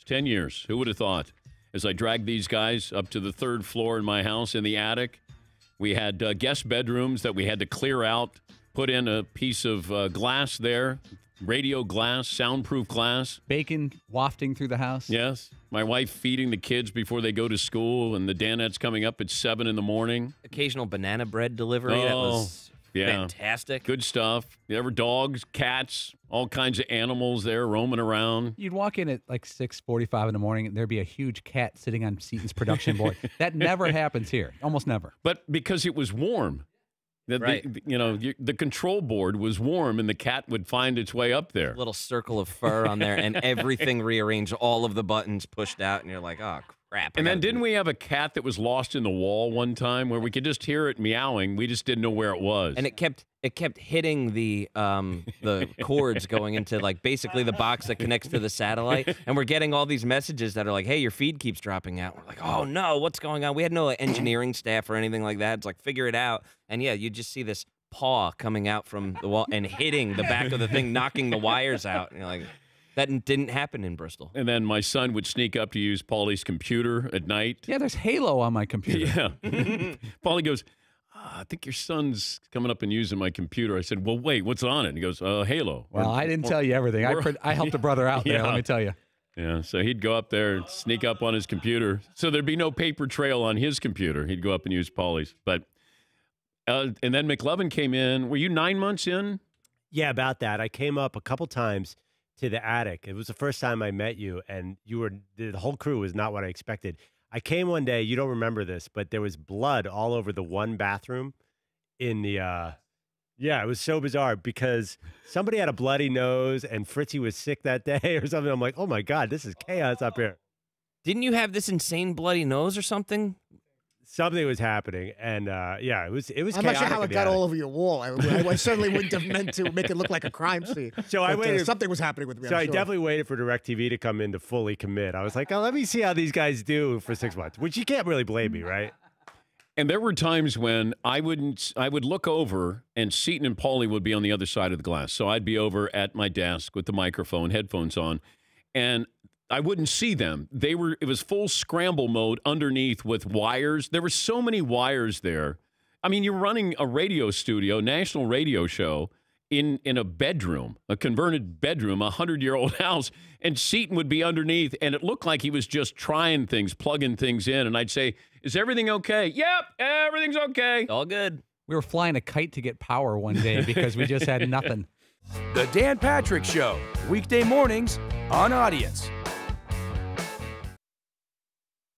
10 years. Who would have thought? As I dragged these guys up to the third floor in my house in the attic, we had guest bedrooms that we had to clear out, put in a piece of glass there, radio glass, soundproof glass. Bacon wafting through the house. Yes. My wife feeding the kids before they go to school, and the Danettes coming up at 7 in the morning. Occasional banana bread delivery. That was fantastic. Good stuff. There were dogs, cats, all kinds of animals there roaming around. You'd walk in at like 6:45 in the morning, and there'd be a huge cat sitting on Seton's production board. That never happens here. Almost never. But because it was warm. The control board was warm, and the cat would find its way up there. Little circle of fur on there, and everything rearranged, all of the buttons pushed out, and you're like, oh, crap. And then didn't we have a cat that was lost in the wall one time where we could just hear it meowing? We just didn't know where it was. And it kept hitting the cords going into, like, basically the box that connects to the satellite. And we're getting all these messages that are like, hey, your feed keeps dropping out. We're like, oh, no, what's going on? We had no engineering staff or anything like that. It's like, figure it out. And, yeah, you just see this paw coming out from the wall and hitting the back of the thing, knocking the wires out. And you're like, that didn't happen in Bristol. And then my son would sneak up to use Paulie's computer at night. Yeah, there's Halo on my computer. Yeah. Paulie goes, I think your son's coming up and using my computer. I said, well, wait, what's on it? And he goes, Halo. Well, I didn't tell you everything. I helped a brother out there, let me tell you. Yeah, so he'd go up there and sneak up on his computer. So there'd be no paper trail on his computer. He'd go up and use Paulie's. But and then McLovin came in. Were you 9 months in? Yeah, about that. I came up a couple times to the attic. It was the first time I met you, and the whole crew was not what I expected. I came one day, you don't remember this, but there was blood all over the one bathroom in the, it was so bizarre because somebody had a bloody nose and Fritzy was sick that day or something. I'm like, oh my God, this is chaos up here. Didn't you have this insane bloody nose or something? Something was happening, and it was. I'm not sure how it got all over your wall. I certainly wouldn't have meant to make it look like a crime scene. So I waited. Something was happening with me. So I definitely waited for DirecTV to come in to fully commit. I was like, let me see how these guys do for 6 months, which you can't really blame me, right? And there were times when I would look over, and Seton and Paulie would be on the other side of the glass. So I'd be over at my desk with the microphone, headphones on, and I wouldn't see them. It was full scramble mode underneath with wires. There were so many wires there. I mean, you're running a radio studio, national radio show in a bedroom, a converted bedroom, a 100-year-old house, and Seton would be underneath, and it looked like he was just trying things, plugging things in, and I'd say, is everything okay? Yep, everything's okay. All good. We were flying a kite to get power one day because we just had nothing. The Dan Patrick Show, weekday mornings on Audience.